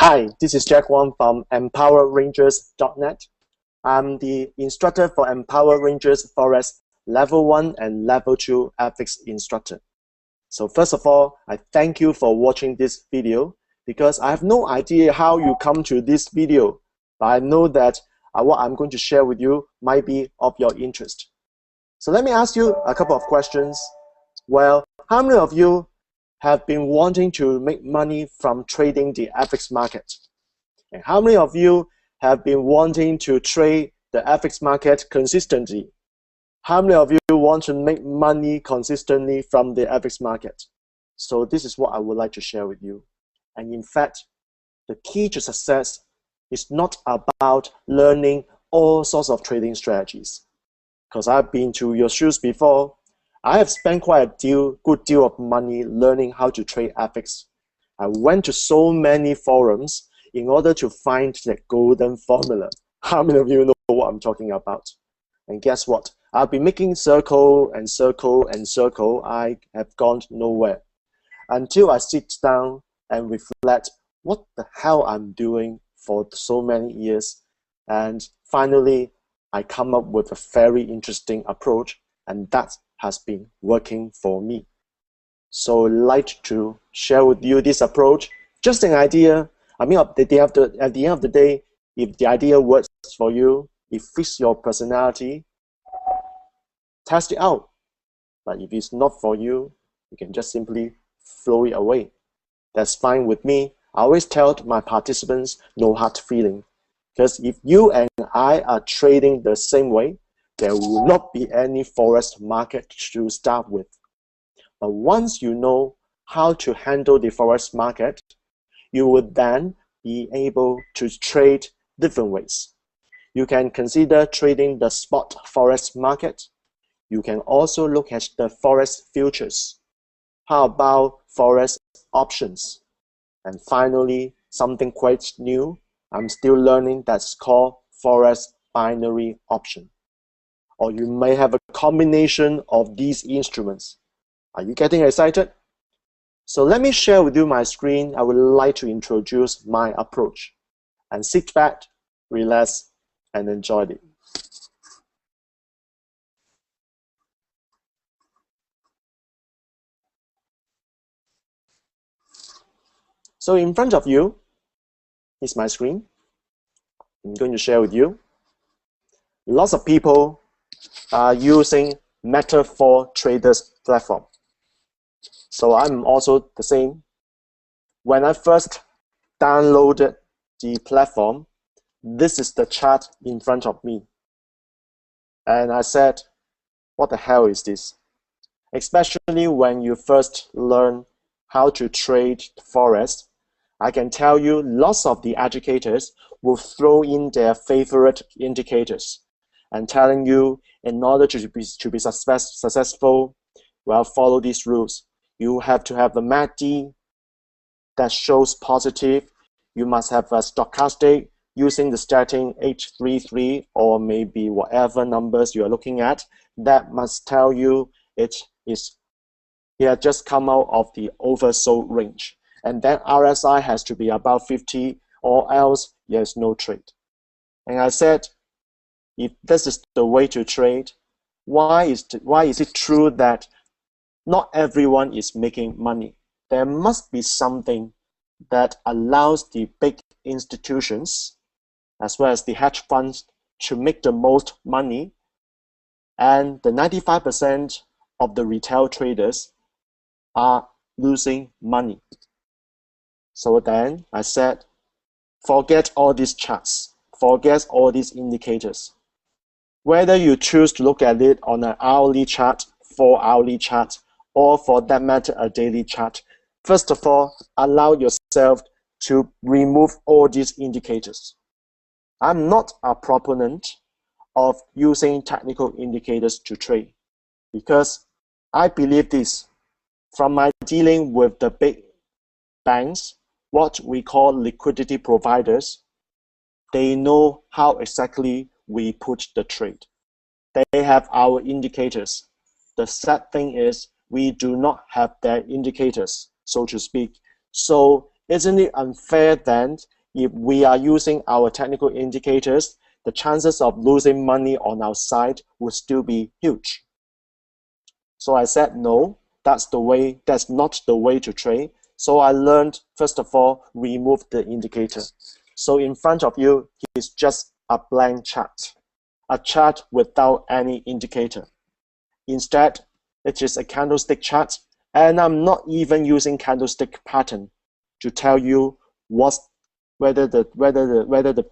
Hi, this is Jack Wong from EmpowerRangers.net. I'm the instructor for Empower Rangers Forex Level 1 and Level 2 FX instructor. So first of all, I thank you for watching this video because I have no idea how you come to this video, but I know that what I'm going to share with you might be of your interest. So let me ask you a couple of questions. Well, how many of you have been wanting to make money from trading the FX market? And how many of you have been wanting to trade the FX market consistently? How many of you want to make money consistently from the FX market? So this is what I would like to share with you. And in fact, the key to success is not about learning all sorts of trading strategies. Because I've been to your shoes before, I have spent quite a good deal of money learning how to trade FX. I went to so many forums in order to find the golden formula. How many of you know what I'm talking about? And guess what? I've been making circle and circle and circle. I have gone nowhere until I sit down and reflect what the hell I'm doing for so many years. And finally, I come up with a very interesting approach, and that has been working for me. So I'd like to share with you this approach. Just an idea. I mean, at the end of the day, if the idea works for you, it fits your personality, test it out. But if it's not for you, you can just simply throw it away. That's fine with me. I always tell my participants, no hard feeling. Because if you and I are trading the same way, there will not be any Forex market to start with. But once you know how to handle the Forex market, you will then be able to trade different ways. You can consider trading the spot Forex market. You can also look at the Forex futures. How about Forex options? And finally, something quite new, I'm still learning, that's called Forex binary option. Or you may have a combination of these instruments. Are you getting excited? So let me share with you my screen. I would like to introduce my approach. And sit back, relax, and enjoy it. So in front of you is my screen. I'm going to share with you. Lots of people are using Meta4 Traders platform. So I'm also the same. When I first downloaded the platform, this is the chart in front of me. And I said, what the hell is this? Especially when you first learn how to trade Forex, I can tell you lots of the educators will throw in their favorite indicators and telling you in order to be successful, well, follow these rules. You have to have a MACD that shows positive. You must have a stochastic using the starting H33 or maybe whatever numbers you are looking at. That must tell you it had just come out of the oversold range. And then RSI has to be about 50 or else there's no trade. And I said, if this is the way to trade, why is it true that not everyone is making money? There must be something that allows the big institutions as well as the hedge funds to make the most money, and the 95% of the retail traders are losing money. So then I said, forget all these charts, forget all these indicators. Whether you choose to look at it on an hourly chart, 4-hourly chart, or for that matter, a daily chart, first of all, allow yourself to remove all these indicators. I'm not a proponent of using technical indicators to trade because I believe this. From my dealing with the big banks, what we call liquidity providers, they know how exactly we put the trade. They have our indicators. The sad thing is we do not have their indicators, so to speak. So Isn't it unfair then if we are using our technical indicators, the chances of losing money on our side would still be huge? So I said, no, that's not the way to trade. So I learned, first of all, remove the indicator. So in front of you is just a blank chart, a chart without any indicator. Instead, it is a candlestick chart, and I'm not even using candlestick pattern to tell you whether the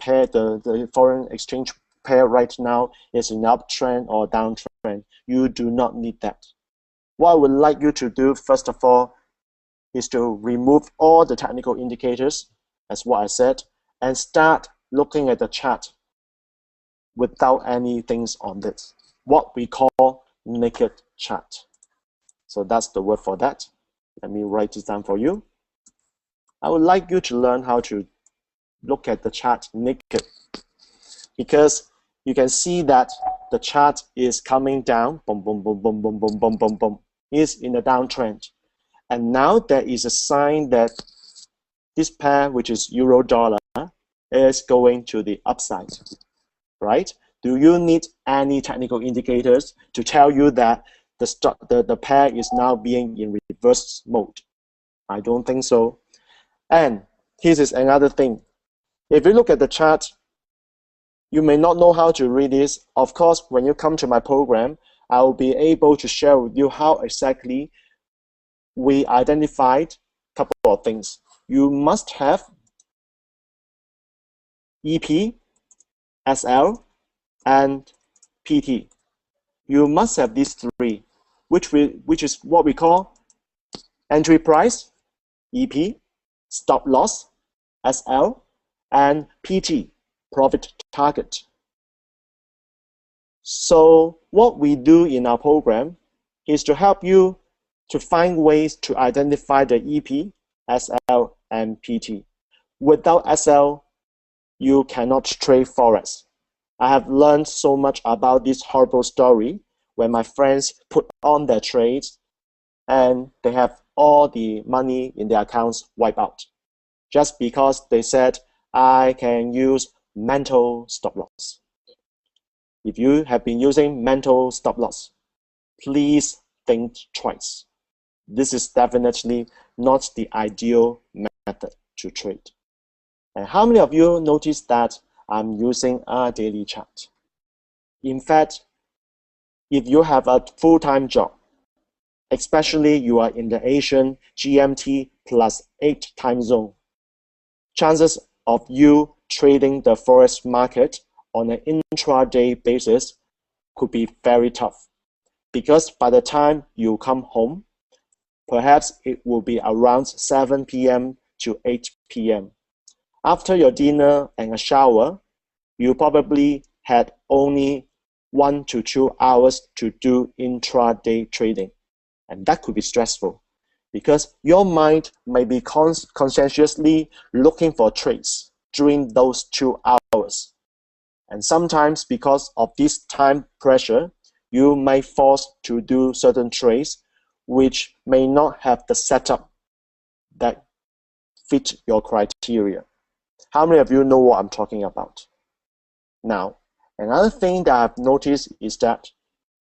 pair, the foreign exchange pair right now is in uptrend or downtrend. You do not need that. What I would like you to do, first of all, is to remove all the technical indicators, as what I said, and start looking at the chart without any things on it, what we call naked chart. So that's the word for that. Let me write it down for you. I would like you to learn how to look at the chart naked, because you can see that the chart is coming down, boom, boom, boom, boom, boom, boom, boom, boom, boom, is in a downtrend. And now there is a sign that this pair, which is euro dollar, is going to the upside, right? Do you need any technical indicators to tell you that the pair is now being in reverse mode? I don't think so. And here is another thing. If you look at the chart, you may not know how to read this. Of course, when you come to my program, I will be able to share with you how exactly we identified a couple of things. You must have EP, SL, and PT. You must have these three, which is what we call entry price, EP, stop loss, SL, and PT, profit target. So what we do in our program is to help you to find ways to identify the EP, SL, and PT. Without SL, you cannot trade Forex. I have learned so much about this horrible story when my friends put on their trades and they have all the money in their accounts wiped out, just because they said, I can use mental stop loss. If you have been using mental stop loss, please think twice. This is definitely not the ideal method to trade. And how many of you noticed that I'm using a daily chart? In fact, if you have a full-time job, especially you are in the Asian GMT +8 time zone, chances of you trading the Forex market on an intraday basis could be very tough, because by the time you come home, perhaps it will be around 7 p.m. to 8 p.m. After your dinner and a shower, you probably had only 1 to 2 hours to do intraday trading. And that could be stressful, because your mind may be conscientiously looking for trades during those 2 hours. And sometimes because of this time pressure, you may force to do certain trades which may not have the setup that fit your criteria. How many of you know what I'm talking about? Now, another thing that I've noticed is that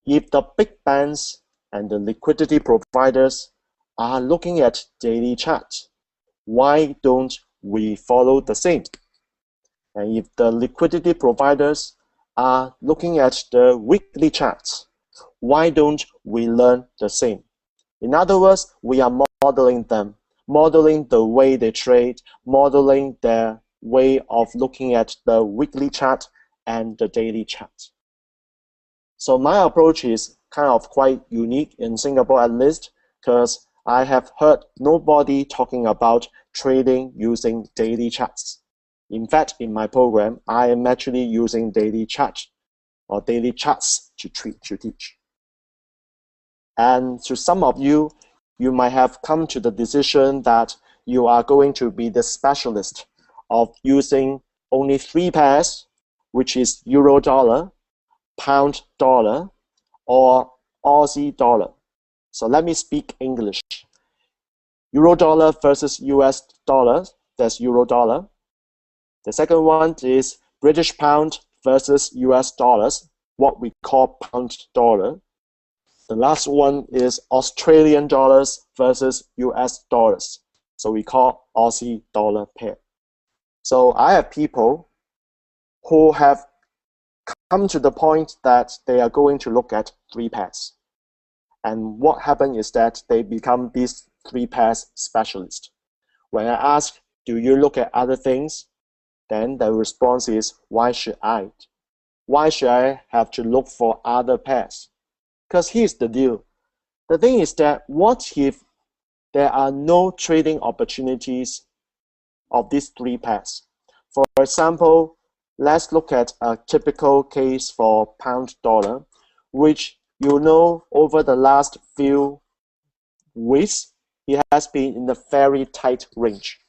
if the big banks and the liquidity providers are looking at daily charts, why don't we follow the same? And if the liquidity providers are looking at the weekly charts, why don't we learn the same? In other words, we are modeling them, modeling the way they trade, modeling their way of looking at the weekly chart and the daily chart. So my approach is kind of quite unique in Singapore, at least, because I have heard nobody talking about trading using daily charts. In fact, in my program, I am actually using daily charts or daily charts to teach. And to some of you, you might have come to the decision that you are going to be the specialist of using only 3 pairs, which is euro dollar, pound dollar, or Aussie dollar. So let me speak English. Euro dollar versus US dollar, that's euro dollar. The second one is British pound versus US dollars, what we call pound dollar. The last one is Australian dollars versus US dollars, so we call Aussie dollar pair. So I have people who have come to the point that they are going to look at 3 pairs. And what happened is that they become these 3 pairs specialists. When I ask, do you look at other things? Then the response is, why should I? Why should I have to look for other pairs? Because here's the deal. The thing is that what if there are no trading opportunities of these 3 pairs? For example, let's look at a typical case for pound dollar, which you know over the last few weeks, it has been in a very tight range.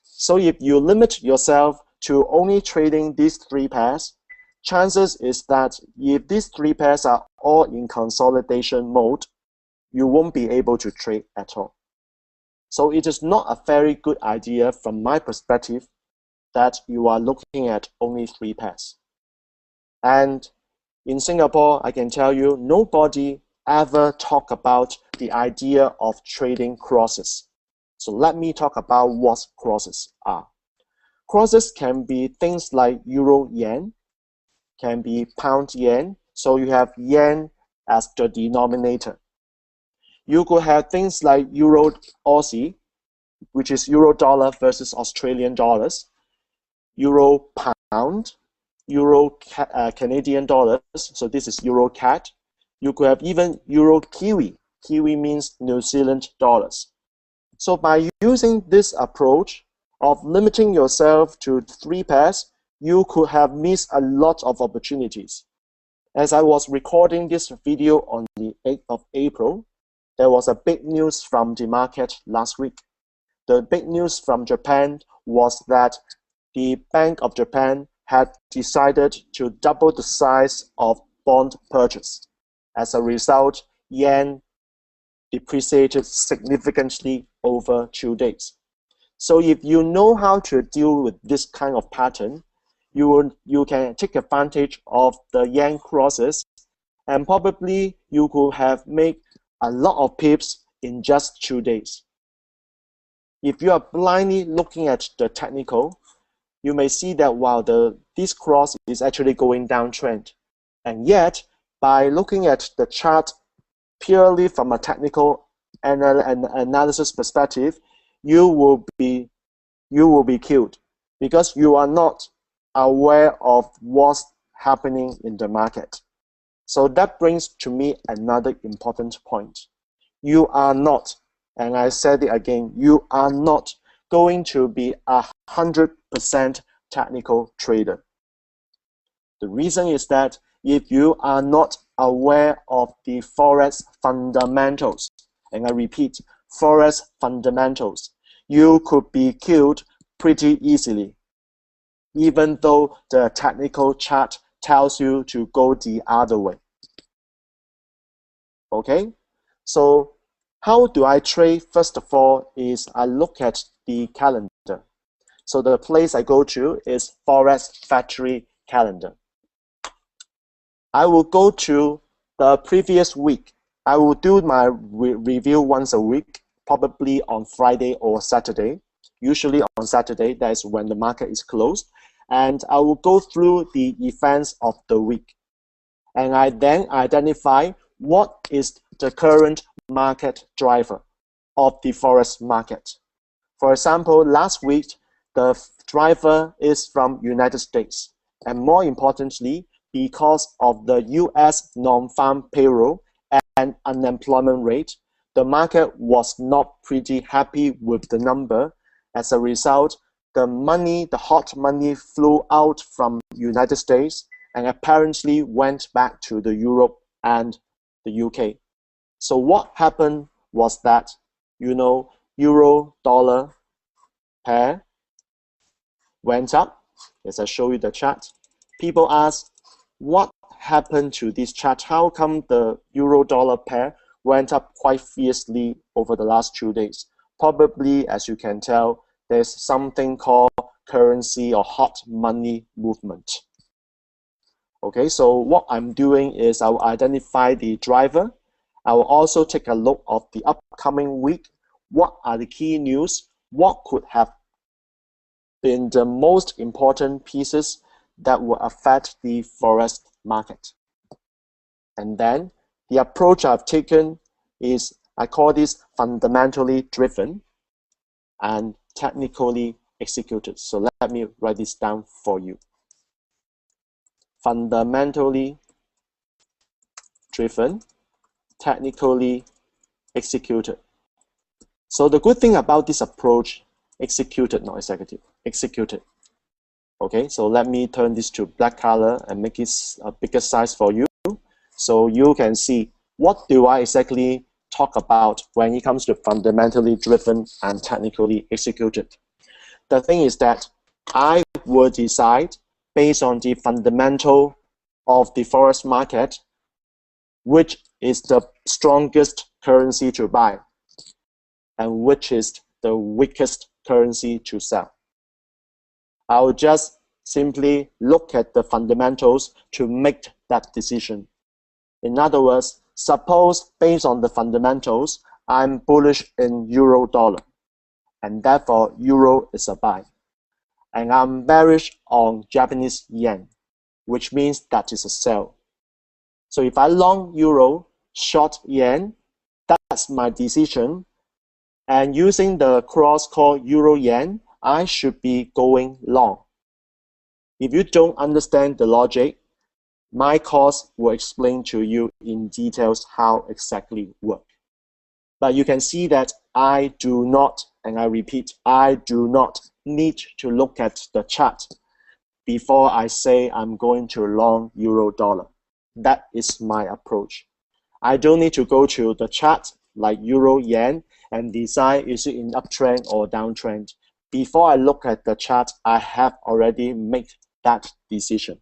So if you limit yourself to only trading these 3 pairs, chances is that if these 3 pairs are all in consolidation mode, you won't be able to trade at all. So it is not a very good idea from my perspective that you are looking at only 3 pairs. And in Singapore, I can tell you, nobody ever talk about the idea of trading crosses. So let me talk about what crosses are. Crosses can be things like euro yen, can be pound yen, so you have yen as the denominator. You could have things like euro Aussie, which is euro dollar versus Australian dollars, euro pound, euro Canadian dollars, so this is euro CAD. You could have even euro Kiwi. Kiwi means New Zealand dollars. So by using this approach of limiting yourself to 3 pairs, you could have missed a lot of opportunities. As I was recording this video on the 8th of April, there was a big news from the market last week. The big news from Japan was that the Bank of Japan had decided to double the size of bond purchase. As a result, yen depreciated significantly over 2 days. So if you know how to deal with this kind of pattern, you can take advantage of the yen crosses, and probably you could have made a lot of pips in just 2 days. If you are blindly looking at the technical, you may see that while this cross is actually going downtrend, and yet by looking at the chart purely from a technical analysis perspective, you will be killed because you are not aware of what's happening in the market. So that brings to me another important point. You are not, and I said it again, you are not going to be 100% technical trader. The reason is that if you are not aware of the Forex fundamentals, and I repeat, Forex fundamentals, you could be killed pretty easily, even though the technical chart tells you to go the other way. Okay, so how do I trade? First of all is I look at the calendar. So the place I go to is Forex Factory calendar. I will go to the previous week. I will do my review once a week, probably on Friday or Saturday. Usually on Saturday, that is when the market is closed. And I will go through the events of the week. And I then identify what is the current market driver of the Forex market. For example, last week, the driver is from United States. And more importantly, because of the US non-farm payroll and unemployment rate, the market was not pretty happy with the number. As a result, the hot money flew out from United States and apparently went back to the Europe and the UK. So what happened was that, euro-dollar pair went up. As I show you the chart, people ask, what happened to this chart? How come the euro-dollar pair went up quite fiercely over the last 2 days? probably, as you can tell, there's something called currency or hot money movement. Okay, so what I'm doing is I'll identify the driver. I will also take a look of the upcoming week. What are the key news? What could have been the most important pieces that will affect the Forex market? And then the approach I've taken is, I call this fundamentally driven and technically executed. So let me write this down for you. Fundamentally driven, technically executed. So the good thing about this approach, executed, not executive, executed. Okay, so let me turn this to black color and make it a bigger size for you. So you can see what do I exactly talk about when it comes to fundamentally driven and technically executed. The thing is that I will decide based on the fundamental of the Forex market, which is the strongest currency to buy and which is the weakest currency to sell. I'll just simply look at the fundamentals to make that decision. In other words, suppose based on the fundamentals, I'm bullish in euro dollar, and therefore euro is a buy. And I'm bearish on Japanese yen, which means that is a sell. So if I long euro, short yen, that's my decision. And using the cross called euro yen, I should be going long. If you don't understand the logic, my course will explain to you in details how exactly work. But you can see that I do not, and I repeat, I do not need to look at the chart before I say I'm going to long euro dollar. That is my approach. I don't need to go to the chart like euro yen and decide is it in uptrend or downtrend. Before I look at the chart, I have already made that decision.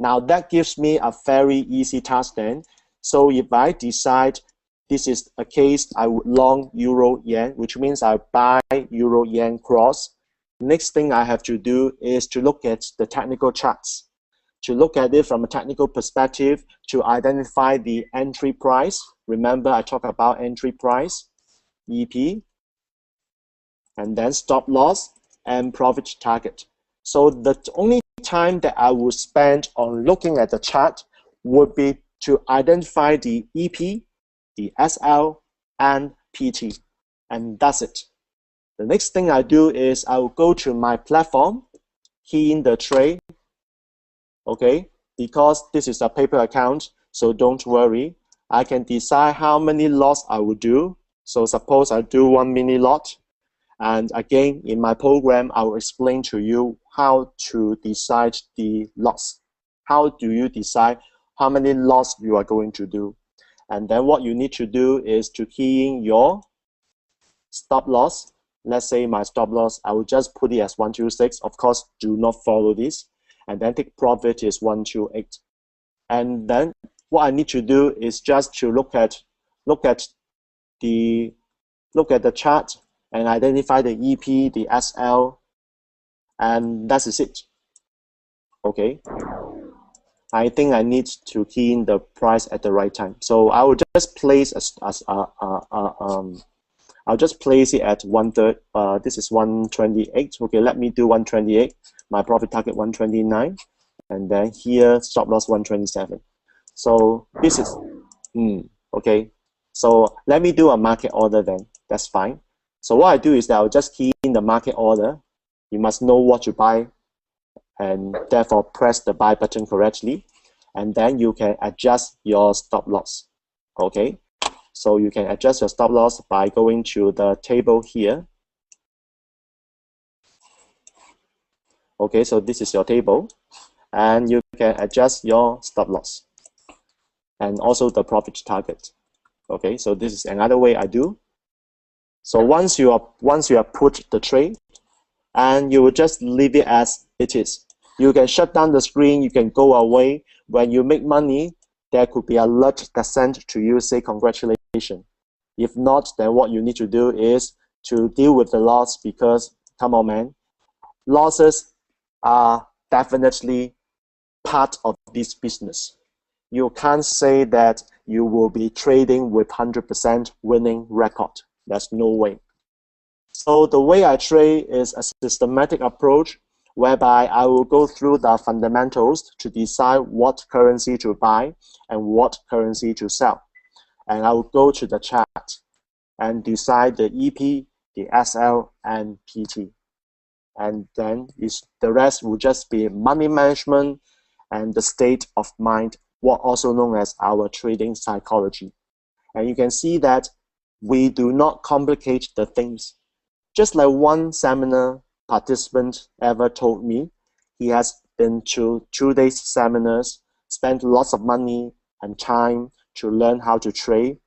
Now that gives me a very easy task then. So if I decide this is a case I would long euro yen, which means I buy euro yen cross, next thing I have to do is to look at the technical charts. To look at it from a technical perspective, to identify the entry price. Remember I talked about entry price, EP, and then stop loss and profit target. So the only time that I would spend on looking at the chart would be to identify the EP, the SL, and PT, and that's it. The next thing I do is I will go to my platform, key in the trade, okay, because this is a paper account, so don't worry. I can decide how many lots I will do. So suppose I do 1 mini lot, and again in my program I will explain to you how to decide the lots. How do you decide how many lots you are going to do? And then what you need to do is to key in your stop loss. Let's say my stop loss, I will just put it as 126. Of course, do not follow this. And then take profit is 128. And then what I need to do is just to look at the chart and identify the EP, the SL, and that is it. Okay. I think I need to key in the price at the right time. So I will just place I'll just place it at 1/3. This is 128. Okay, let me do 128. My profit target 129, and then here stop loss 127. So this is okay. So let me do a market order then. That's fine. So what I do is that I'll just key in the market order. You must know what to buy, and therefore press the buy button correctly, and then you can adjust your stop loss. Okay, so you can adjust your stop loss by going to the table here. Okay, so this is your table, and you can adjust your stop loss and also the profit target. Okay, so this is another way I do. So once you have put the trade, and you will just leave it as it is. You can shut down the screen, you can go away. When you make money, there could be a alert that sent to you say congratulations. If not, then what you need to do is to deal with the loss, because, come on man, losses are definitely part of this business. You can't say that you will be trading with 100% winning record. There's no way. So the way I trade is a systematic approach whereby I will go through the fundamentals to decide what currency to buy and what currency to sell. And I will go to the chart and decide the EP, the SL, and PT. And then the rest will just be money management and the state of mind, what also known as our trading psychology. And you can see that we do not complicate the things. Just like one seminar participant ever told me, he has been to 2 days seminars, spent lots of money and time to learn how to trade.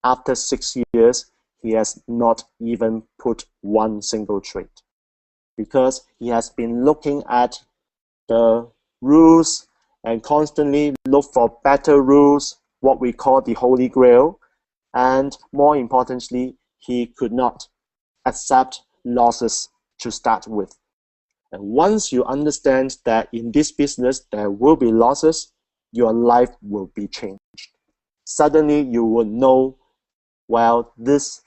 After 6 years, he has not even put one single trade, because he has been looking at the rules and constantly look for better rules, what we call the Holy Grail, and more importantly, he could not accept losses to start with. And once you understand that in this business there will be losses, your life will be changed. Suddenly you will know, well, this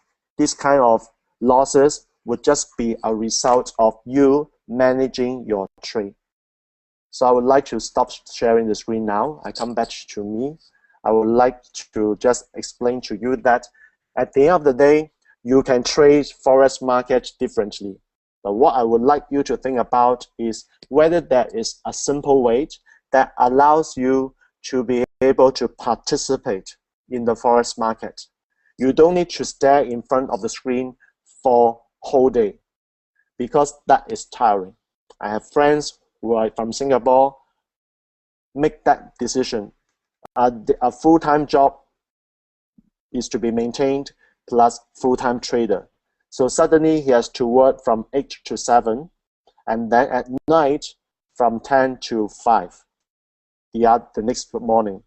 kind of losses would just be a result of you managing your trade. So I would like to stop sharing the screen now. I come back to me. I would like to just explain to you that at the end of the day, you can trade Forex market differently. But what I would like you to think about is whether there is a simple way that allows you to be able to participate in the Forex market. You don't need to stare in front of the screen for whole day, because that is tiring. I have friends who are from Singapore make that decision. A full-time job is to be maintained plus full-time trader. So suddenly he has to work from 8 to 7, and then at night from 10 to 5 the next morning.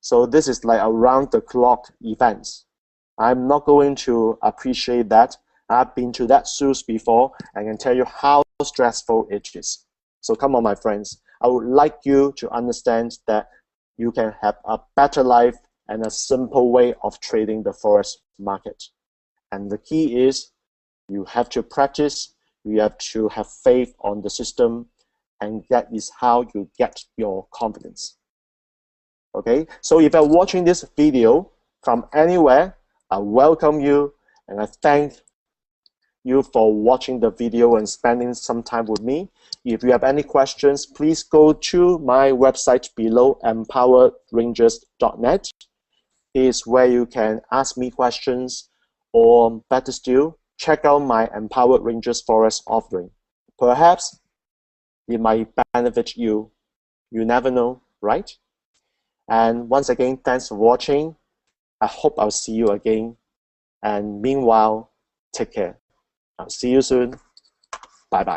So this is like around-the-clock events. I'm not going to appreciate that. I've been to that shoes before and can tell you how stressful it is. So come on, my friends. I would like you to understand that you can have a better life and a simple way of trading the Forex market. And the key is you have to practice, you have to have faith on the system, and that is how you get your confidence. Okay, so if you're watching this video from anywhere, I welcome you and I thank you for watching the video and spending some time with me. If you have any questions, please go to my website below, empowerrangers.net. Is where you can ask me questions, or better still, check out my Empowered Rangers Forex offering. Perhaps it might benefit you. You never know, right? And once again, thanks for watching. I hope I'll see you again. And meanwhile, take care. I'll see you soon.